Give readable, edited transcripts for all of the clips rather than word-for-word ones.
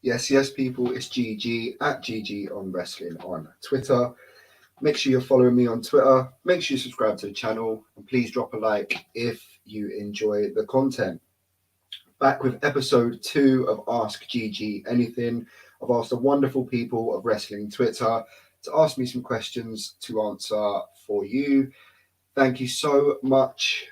Yes, people, it's GG at GG on Wrestling on Twitter. Make sure you're following me on Twitter. Make sure you subscribe to the channel. And please drop a like if you enjoy the content. Back with episode 2 of Ask GG Anything. I've asked the wonderful people of Wrestling Twitter to ask me some questions to answer for you. Thank you so much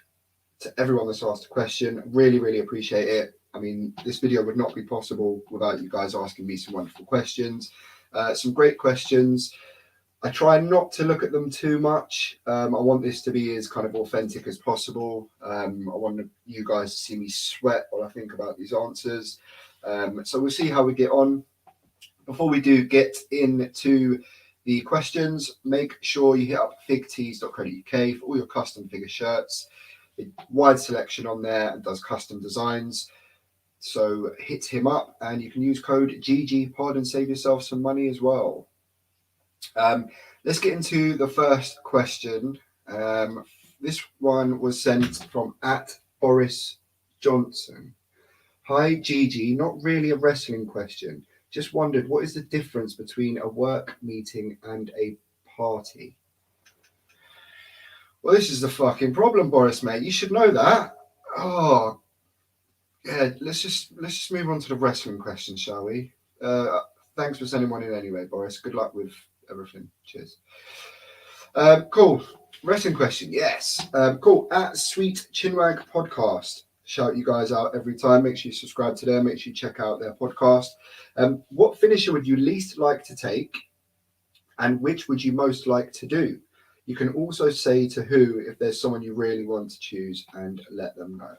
to everyone that's asked a question. Really, really appreciate it. I mean, this video would not be possible without you guys asking me some wonderful questions. Some great questions. I try not to look at them too much. I want this to be as kind of authentic as possible. I want you guys to see me sweat while I think about these answers. So we'll see how we get on. Before we do get into the questions, make sure you hit up figtees.co.uk for all your custom figure shirts. A wide selection on there and does custom designs. So hit him up and you can use code GGPod and save yourself some money as well. Let's get into the first question. This one was sent from @Boris Johnson. Hi GG, not really a wrestling question. Just wondered, what is the difference between a work meeting and a party? Well, this is the fucking problem, Boris, mate. You should know that. Oh, yeah. Let's just move on to the wrestling question, shall we? Thanks for sending one in anyway, Boris. Good luck with everything. Cheers. Cool. Wrestling question. Yes. Cool. @Sweet Chinwag Podcast. Shout you guys out every time. Make sure you subscribe to them. Make sure you check out their podcast. What finisher would you least like to take, and which would you most like to do? You can also say to who if there's someone you really want to choose and let them know.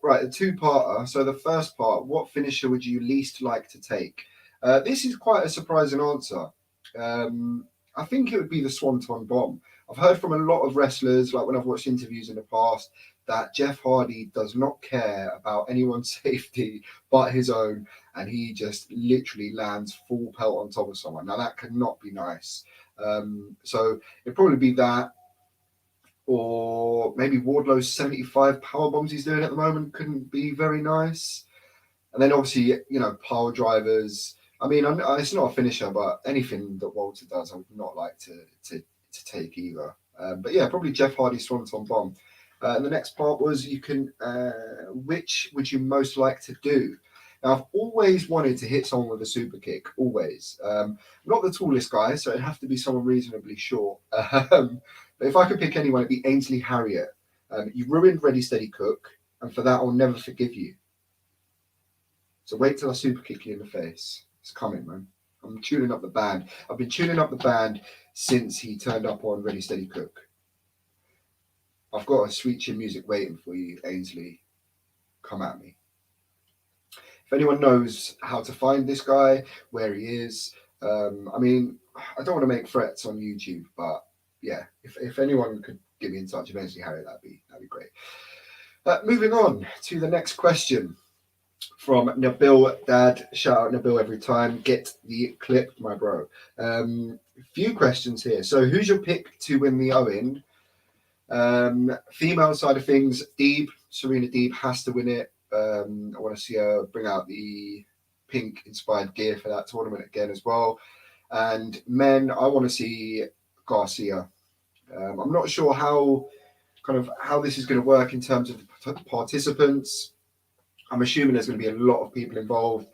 Right, a two-parter. So the first part, what finisher would you least like to take? This is quite a surprising answer. I think it would be the Swanton Bomb. I've heard from a lot of wrestlers, like when I've watched interviews in the past, that Jeff Hardy does not care about anyone's safety but his own, and he just literally lands full pelt on top of someone. Now that could not be nice. So it'd probably be that, or maybe Wardlow's 75 power bombs he's doing at the moment couldn't be very nice. And then obviously, you know, power drivers. I mean, it's not a finisher, but anything that Walter does, I would not like to take either. But yeah, probably Jeff Hardy's Swanton Bomb. And the next part was which would you most like to do? Now, I've always wanted to hit someone with a super kick, always. Not the tallest guy, so it'd have to be someone reasonably short. But if I could pick anyone, it'd be Ainsley Harriott. You ruined Ready Steady Cook, and for that, I'll never forgive you. So wait till I super kick you in the face. It's coming, man. I'm tuning up the band. I've been tuning up the band since he turned up on Ready Steady Cook. I've got a sweet chin music waiting for you, Ainsley. Come at me. If anyone knows how to find this guy, where he is, I mean, I don't want to make threats on YouTube, but yeah, if anyone could get me in touch with Ainsley Harriott, that'd be great. Moving on to the next question from Nabil Dad. Shout out Nabil every time. Get the clip, my bro. Few questions here. So who's your pick to win the Owen? Female side of things, Deeb, Serena Deeb has to win it. I want to see her bring out the pink inspired gear for that tournament again as well. And men, I want to see Garcia. I'm not sure how this is going to work in terms of participants. I'm assuming there's going to be a lot of people involved,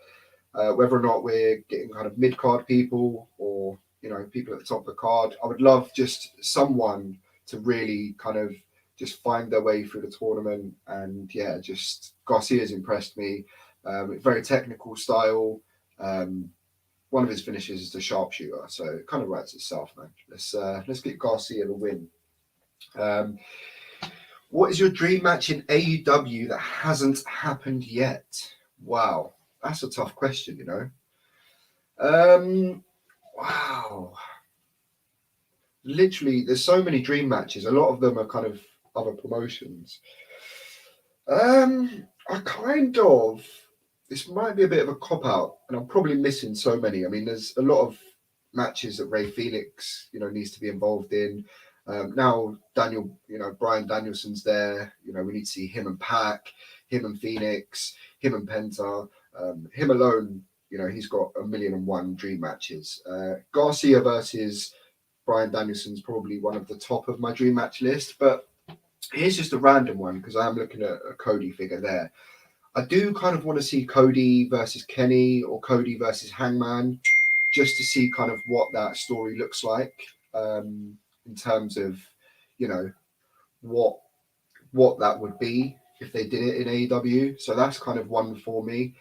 whether or not we're getting kind of mid-card people or, you know, people at the top of the card. I would love just someone to really kind of just find their way through the tournament. And yeah, just Garcia's impressed me. Very technical style. One of his finishes is the sharpshooter, so it kind of writes itself, man. Let's get Garcia the win. What is your dream match in AEW that hasn't happened yet? Wow, that's a tough question, you know. Wow. Literally, there's so many dream matches. A lot of them are kind of other promotions. This might be a bit of a cop-out, and I'm probably missing so many. I mean, there's a lot of matches that Ray Felix, you know, needs to be involved in. Now, Bryan Danielson's there. You know, we need to see him and Pac, him and Phoenix, him and Penta. Him alone, you know, he's got 1,000,001 dream matches. Garcia versus Bryan Danielson's probably one of the top of my dream match list, but here's just a random one because I am looking at a Cody figure there. I do kind of want to see Cody versus Kenny or Cody versus Hangman, just to see kind of what that story looks like in terms of, you know, what that would be if they did it in AEW. So that's kind of one for me.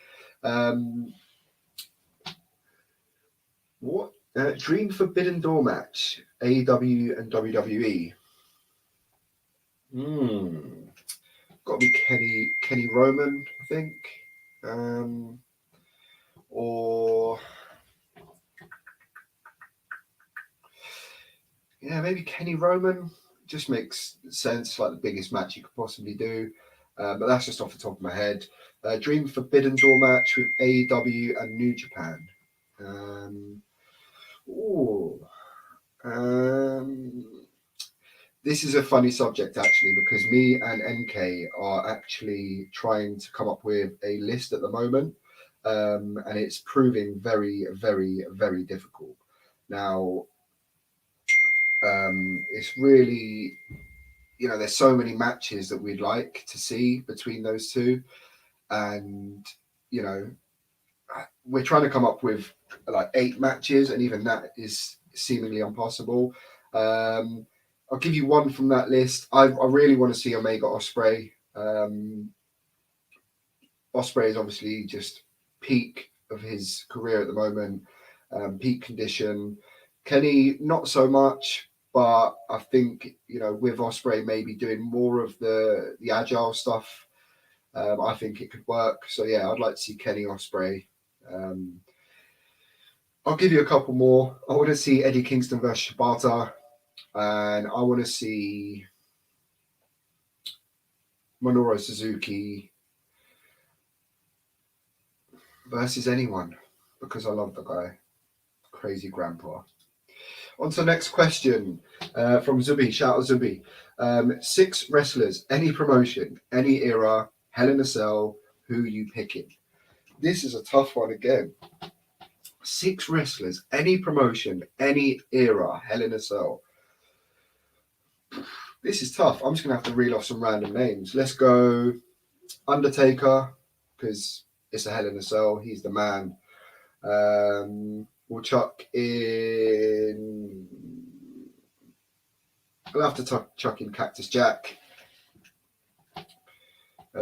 What Dream Forbidden Door match, AEW and WWE? Got to be Kenny Roman, I think, or yeah, maybe Kenny Roman. Just makes sense, like the biggest match you could possibly do. But that's just off the top of my head. Dream Forbidden Door match with AEW and New Japan. This is a funny subject actually, because me and NK are actually trying to come up with a list at the moment, and it's proving very, very, very difficult. Now, it's really, you know, there's so many matches that we'd like to see between those two, and you know, we're trying to come up with like 8 matches, and even that is seemingly impossible. I'll give you one from that list. I really want to see Omega Ospreay. Ospreay is obviously just peak of his career at the moment, peak condition. Kenny, not so much, but I think, you know, with Ospreay maybe doing more of the agile stuff, I think it could work. So yeah, I'd like to see Kenny Ospreay. I'll give you a couple more. I want to see Eddie Kingston versus Shibata. And I want to see Minoru Suzuki versus anyone, because I love the guy. Crazy grandpa. On to the next question from Zubi. Shout out Zubi. 6 wrestlers, any promotion, any era, Hell in a Cell, who you picking? This is a tough one again. 6 wrestlers, any promotion, any era, Hell in a Cell. This is tough. I'm just going to have to reel off some random names. Let's go Undertaker, because it's a Hell in a Cell. He's the man. We'll chuck in... I'll have to chuck in Cactus Jack. Any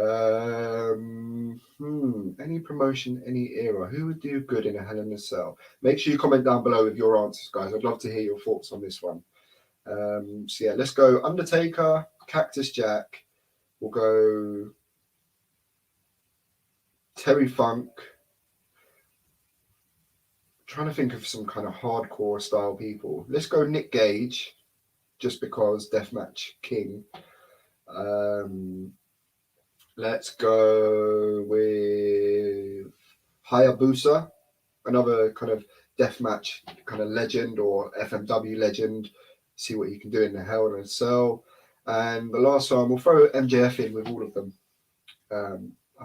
promotion, any era. Who would do good in a Hell in a Cell? Make sure you comment down below with your answers, guys. I'd love to hear your thoughts on this one. So yeah, let's go Undertaker, Cactus Jack. We'll go Terry Funk. I'm trying to think of some kind of hardcore style people. Let's go Nick Gage, just because Deathmatch King. Let's go with Hayabusa, another kind of deathmatch kind of legend or FMW legend. See what you can do in the Hell in a Cell. And the last one, we'll throw MJF in with all of them. I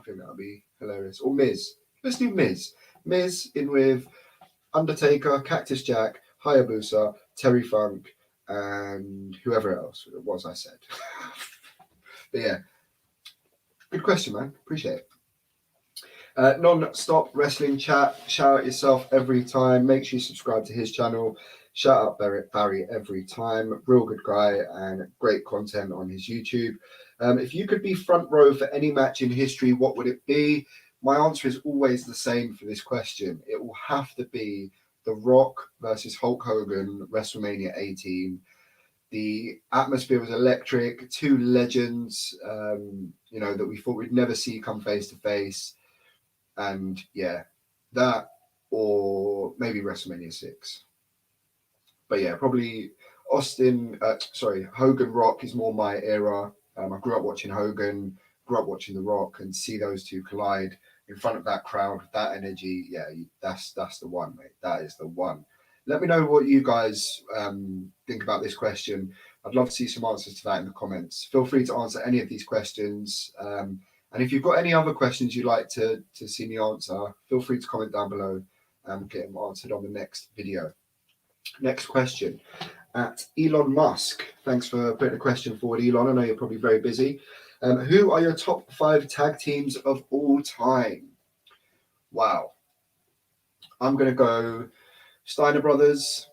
think that'll be hilarious. Or Miz. Let's do Miz. Miz in with Undertaker, Cactus Jack, Hayabusa, Terry Funk, and whoever else it was I said. But yeah, good question, man. Appreciate it. Non-stop wrestling chat. Shout out yourself every time. Make sure you subscribe to his channel. Shout out Barry every time. Real good guy and great content on his YouTube. If you could be front row for any match in history, what would it be? My answer is always the same for this question. It will have to be The Rock versus Hulk Hogan, WrestleMania 18. The atmosphere was electric. 2 legends, you know, that we thought we'd never see come face to face. And yeah, that or maybe WrestleMania 6. But yeah, probably Hogan Rock is more my era. I grew up watching Hogan, grew up watching The Rock, and see those two collide in front of that crowd, that energy. Yeah, that's the one, mate. That is the one. Let me know what you guys think about this question. I'd love to see some answers to that in the comments. Feel free to answer any of these questions. And And if you've got any other questions you'd like to see me answer, feel free to comment down below and get them answered on the next video. Next question at Elon Musk. Thanks for putting a question forward, Elon. I know you're probably very busy. Who are your top 5 tag teams of all time? Wow. I'm going to go Steiner Brothers,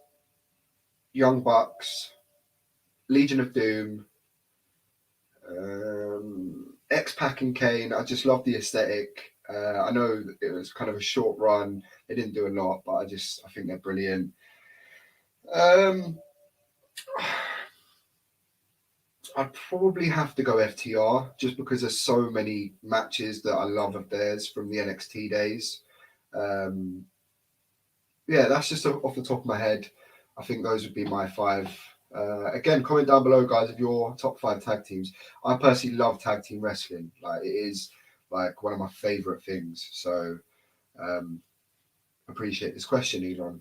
Young Bucks, Legion of Doom, X-Pac and Kane. I just love the aesthetic. I know it was kind of a short run. They didn't do a lot, but I think they're brilliant. I'd probably have to go FTR just because there's so many matches that I love of theirs from the NXT days. Yeah, that's just off the top of my head. I think those would be my 5. Again, comment down below, guys, of your top 5 tag teams. I personally love tag team wrestling. Like, it is like one of my favorite things. So, appreciate this question, Elon.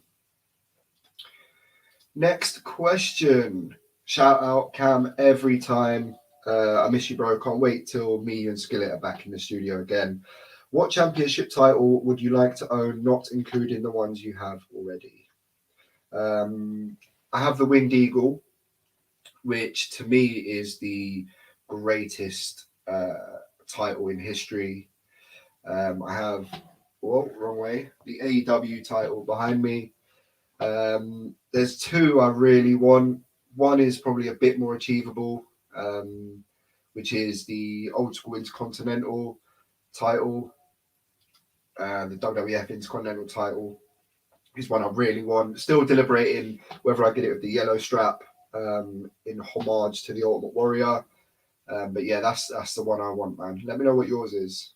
Next question. Shout out Cam every time. I miss you, bro. Can't wait till me and Skillet are back in the studio again. What championship title would you like to own, not including the ones you have already? I have the Winged Eagle, which to me is the greatest title in history. I have, wrong way, the AEW title behind me. There's 2 I really want. One is probably a bit more achievable, which is the old school Intercontinental title. The WWF Intercontinental title is one I really want. Still deliberating whether I get it with the yellow strap in homage to the Ultimate Warrior. But yeah, that's the one I want, man. Let me know what yours is.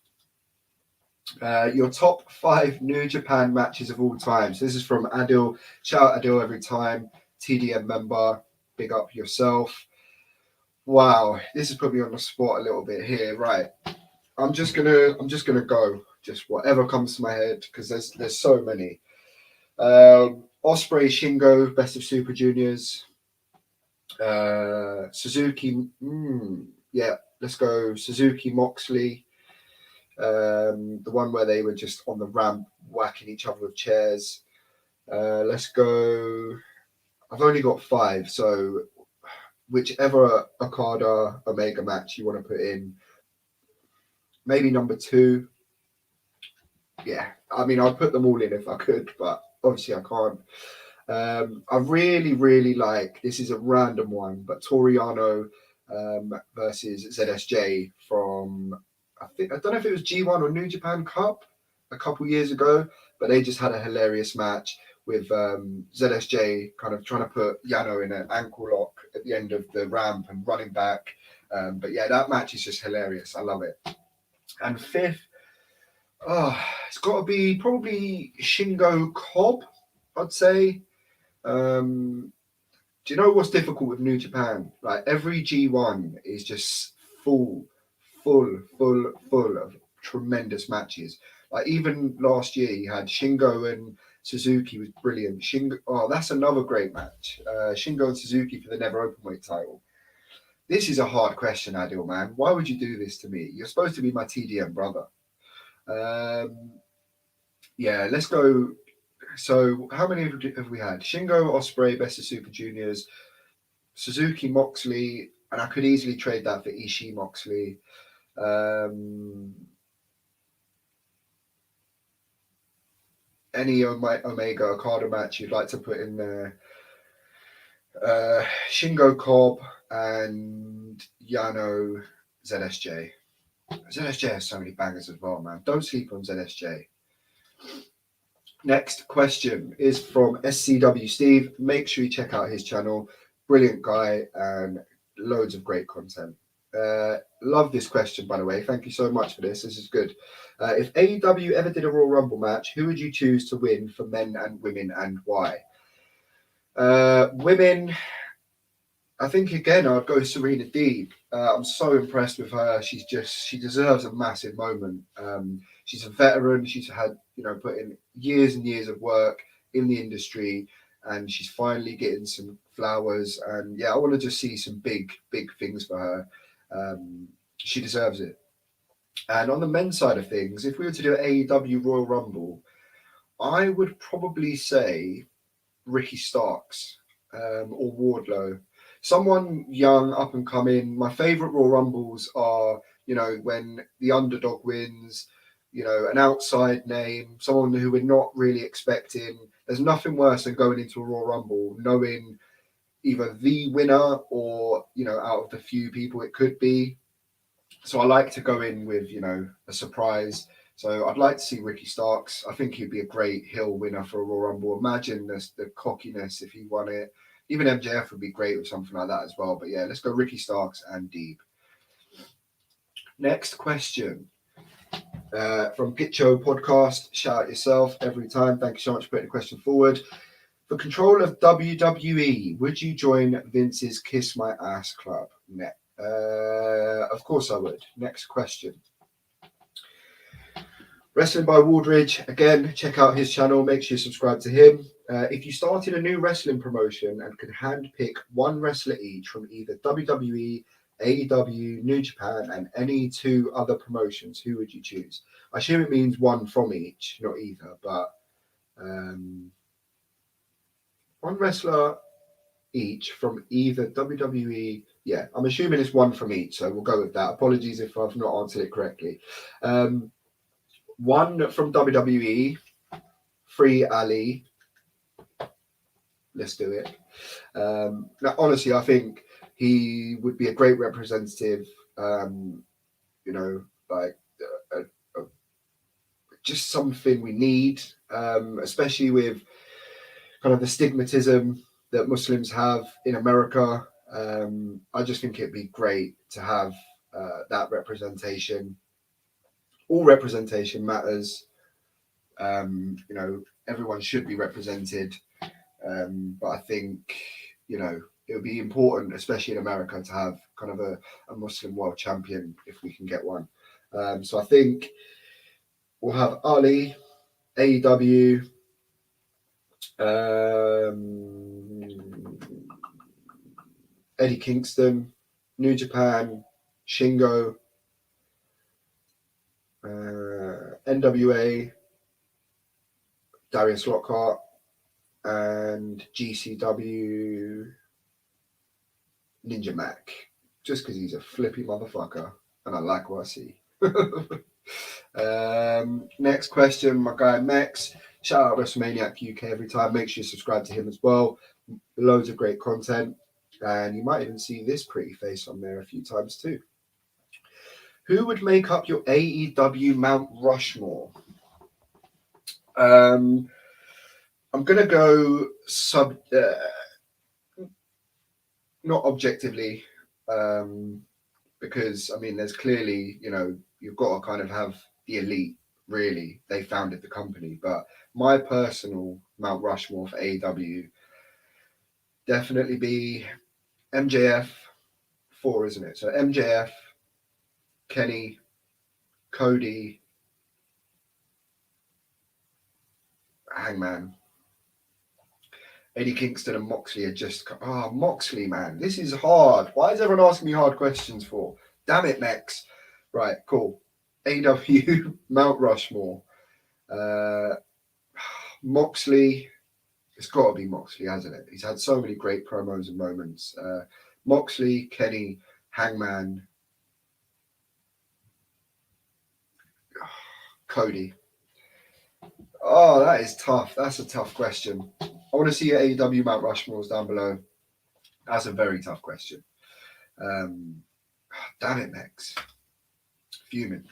Your top 5 New Japan matches of all time. So this is from Adil. Shout out Adil every time. TDM member. Big up yourself. Wow, this is put me on the spot a little bit here. Right, I'm just gonna go just whatever comes to my head because there's so many. Osprey Shingo, Best of Super Juniors. Suzuki. Yeah, let's go. Suzuki Moxley. The one where they were just on the ramp whacking each other with chairs. Let's go. I've only got 5, so whichever Okada Omega match you want to put in, maybe number 2. Yeah, I mean, I'd put them all in if I could, but obviously I can't. I really, really like, this is a random one, but Toriano versus ZSJ from, I don't know if it was G1 or New Japan Cup a couple years ago, but they just had a hilarious match with ZSJ kind of trying to put Yano in an ankle lock at the end of the ramp and running back. But yeah, that match is just hilarious. I love it. And 5th, it's got to be probably Shingo Cobb, I'd say. Do you know what's difficult with New Japan? Like every G1 is just full of tremendous matches. Like even last year, you had Shingo and Suzuki was brilliant. That's another great match. Shingo and Suzuki for the Never Openweight title. This is a hard question, Adil, man. Why would you do this to me? You're supposed to be my TDM brother. Yeah, let's go. So how many have we had? Shingo, Osprey, Best of Super Juniors, Suzuki, Moxley, and I could easily trade that for Ishii, Moxley. Any Omega Okada match you'd like to put in there? Shingo Cobb and Yano ZSJ. ZSJ has so many bangers as well, man. Don't sleep on ZSJ. Next question is from SCW Steve. Make sure you check out his channel. Brilliant guy and loads of great content. Love this question, by the way. Thank you so much for this. This is good. If AEW ever did a Royal Rumble match, who would you choose to win for men and women and why? Women, I think again I'd go Serena Deeb. I'm so impressed with her. She deserves a massive moment. She's a veteran. She's had put in years and years of work in the industry, and she's finally getting some flowers. And yeah, I want to just see some big things for her. She deserves it. And on the men's side of things, if we were to do an AEW Royal Rumble, I would probably say Ricky Starks or Wardlow. Someone young, up and coming. My favourite Royal Rumbles are, when the underdog wins, an outside name, someone who we're not really expecting. There's nothing worse than going into a Royal Rumble knowing either the winner or, out of the few people it could be. So I like to go in with, a surprise. So I'd like to see Ricky Starks. I think he'd be a great heel winner for a Royal Rumble. Imagine the cockiness if he won it. Even MJF would be great with something like that as well. But yeah, let's go Ricky Starks and Deeb. Next question from Pitcho Podcast. Shout out yourself every time. Thank you so much for putting the question forward. For control of WWE, would you join Vince's Kiss My Ass Club? Of course I would. Next question. Wrestling by Waldridge. Again, check out his channel. Make sure you subscribe to him. If you started a new wrestling promotion and could handpick one wrestler each from either WWE, AEW, New Japan, and any two other promotions, who would you choose? I assume it means one from each, not either, but one wrestler each from either WWE. Yeah, I'm assuming it's one from each, so we'll go with that. Apologies if I've not answered it correctly. One from WWE, Free Ali. Let's do it. Now, honestly, I think he would be a great representative. Just something we need, especially with kind of the stigmatism that Muslims have in America. I just think it'd be great to have that representation. All representation matters. Everyone should be represented. But I think, it would be important, especially in America, to have kind of a Muslim world champion if we can get one. So I think we'll have Ali, AEW, Eddie Kingston, New Japan, Shingo, NWA, Darius Lockhart, and GCW Ninja Mac, just because he's a flippy motherfucker and I like what I see. Next question, my guy Mex. Shout out WrestleManiac UK every time. Make sure you subscribe to him as well. Loads of great content. And you might even see this pretty face on there a few times too. Who would make up your AEW Mount Rushmore? I'm going to go not objectively, because, there's clearly, you've got to kind of have the elite, really. They founded the company. But my personal Mount Rushmore for AEW definitely be MJF, 4, isn't it? So MJF, Kenny, Cody, Hangman, Eddie Kingston and Moxley are just... Moxley, man. This is hard. Why is everyone asking me hard questions for? Damn it, Mex. Right, cool. AEW Mount Rushmore. Moxley... It's got to be Moxley, hasn't it? He's had so many great promos and moments. Moxley, Kenny, Hangman, Cody. Oh, that is tough. That's a tough question. I want to see your AEW Mount Rushmores down below. That's a very tough question. Damn it, Mex. Fuming.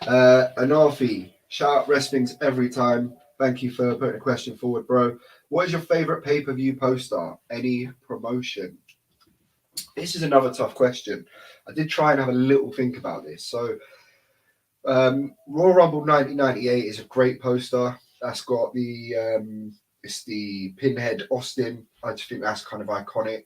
Anafi. Shout out Wrestling's every time. Thank you for putting a question forward, bro. What is your favourite pay-per-view poster? Any promotion? This is another tough question. I did try and have a little think about this. So, Royal Rumble 1998 is a great poster. That's got it's the Pinhead Austin. I just think that's kind of iconic.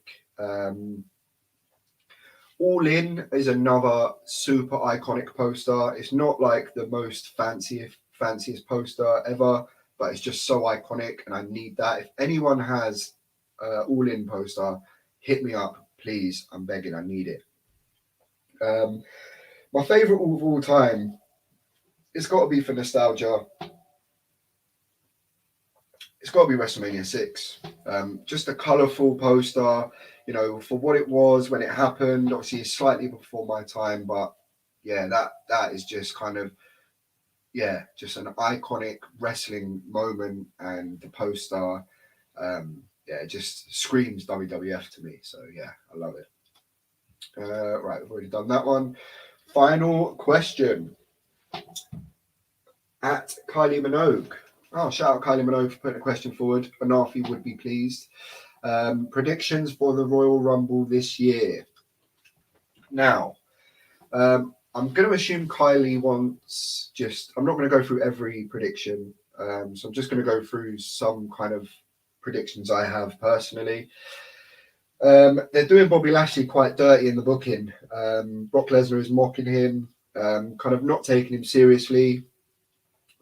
All In is another super iconic poster. It's not like the most fanciest poster ever, but it's just so iconic, and I need that. If anyone has All In poster, hit me up, please. I'm begging. I need it. My favorite of all time it's got to be for nostalgia. It's got to be WrestleMania 6. Just a colourful poster, you know, for what it was when it happened. Obviously, it's slightly before my time, but yeah, that is just kind of, yeah, just an iconic wrestling moment. And the poster, yeah, it just screams WWF to me. So yeah, I love it. Right, we've already done that one. Final question. At Kylie Minogue. Oh, shout out Kylie Minogue for putting a question forward. Anafi would be pleased. Predictions for the Royal Rumble this year. Now, I'm going to assume Kylie wants just. I'm not going to go through every prediction. So I'm just going to go through some kind of predictions I have personally. They're doing Bobby Lashley quite dirty in the booking. Brock Lesnar is mocking him, kind of not taking him seriously.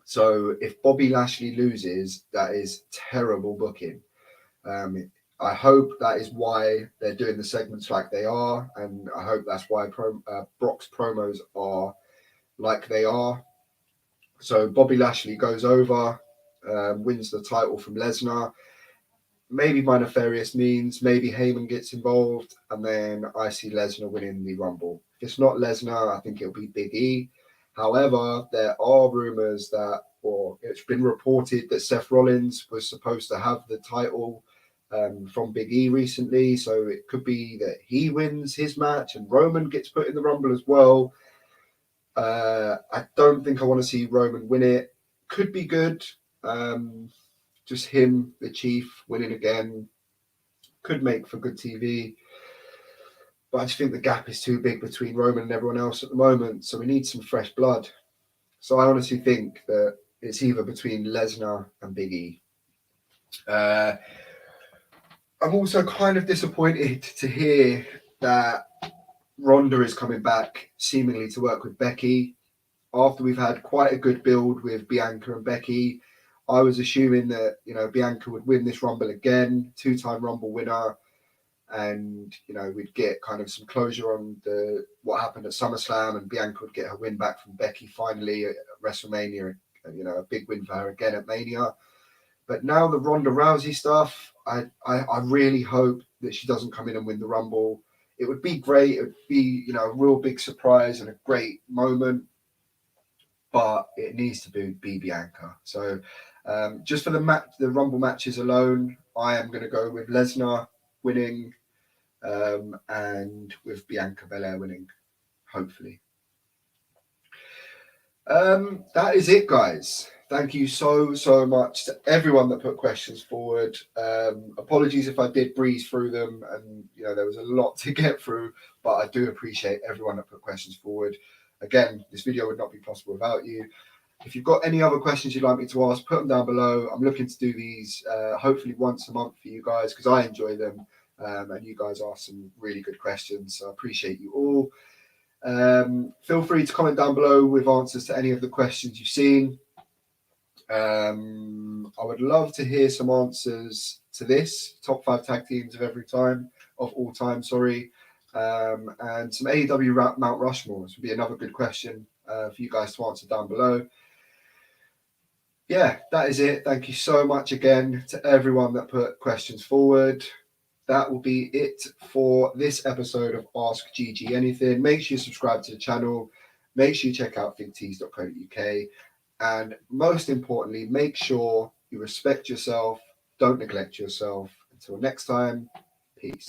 So if Bobby Lashley loses, that is terrible booking. I hope that is why they're doing the segments like they are, and I hope that's why Brock's promos are like they are. So Bobby Lashley goes over, wins the title from Lesnar. Maybe by nefarious means, maybe Heyman gets involved, and then I see Lesnar winning the Rumble. If it's not Lesnar, I think it'll be Big E. However, there are rumors that, or it's been reported that Seth Rollins was supposed to have the title from Big E recently, so it could be that he wins his match and Roman gets put in the Rumble as well. I don't think I want to see Roman win it. Could be good. Just him, the Chief, winning again could make for good TV. But I just think the gap is too big between Roman and everyone else at the moment. So we need some fresh blood. So I honestly think that it's either between Lesnar and Big E. I'm also kind of disappointed to hear that Ronda is coming back seemingly to work with Becky. After we've had quite a good build with Bianca and Becky, I was assuming that, you know, Bianca would win this Rumble again, 2-time Rumble winner, and, you know, we'd get kind of some closure on what happened at SummerSlam, and Bianca would get her win back from Becky finally at WrestleMania, and, you know, a big win for her again at Mania. But now the Ronda Rousey stuff, I really hope that she doesn't come in and win the Rumble. It would be great. It would be, you know, a real big surprise and a great moment, but it needs to be Bianca. So just for the Rumble matches alone, I am going to go with Lesnar winning and with Bianca Belair winning, hopefully. That is it, guys. Thank you so much to everyone that put questions forward. Apologies if I did breeze through them, and you know there was a lot to get through, but I do appreciate everyone that put questions forward. Again, this video would not be possible without you. If you've got any other questions you'd like me to ask, put them down below. I'm looking to do these hopefully once a month for you guys because I enjoy them, and you guys ask some really good questions. So I appreciate you all. Feel free to comment down below with answers to any of the questions you've seen. I would love to hear some answers to this top 5 tag teams of all time, and some AEW Mount Rushmore would be another good question for you guys to answer down below. Yeah, that is it. Thank you so much again to everyone that put questions forward. That will be it for this episode of Ask GG Anything. Make sure you subscribe to the channel. Make sure you check out figtees.co.uk. And most importantly, make sure you respect yourself. Don't neglect yourself. Until next time, peace.